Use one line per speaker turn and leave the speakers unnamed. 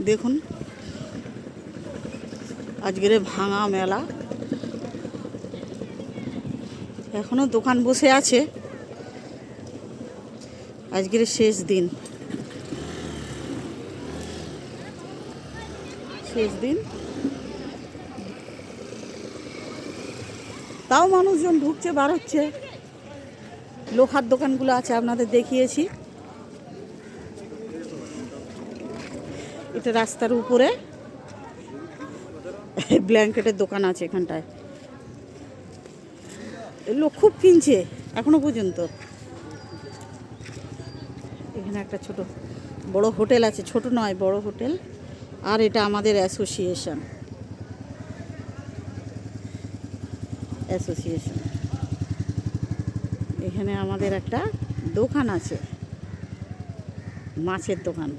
দেখুন আজকের ভাঙা মেলা, এখনো দোকান বসে আছে। আজকের শেষ দিন, তাও মানুষজন ঢুকছে বার হচ্ছে। লোহার দোকানগুলো আছে, আপনাদের দেখিয়েছি। এটা রাস্তার উপরে ব্ল্যাঙ্কেটের দোকান আছে এখানটায়। লোক খুব কিনছে এখনো পর্যন্ত। এখানে একটা বড় হোটেল আছে, ছোট নয় বড় হোটেল। আর এটা আমাদের অ্যাসোসিয়েশন। এখানে আমাদের একটা দোকান আছে, মাছের দোকান।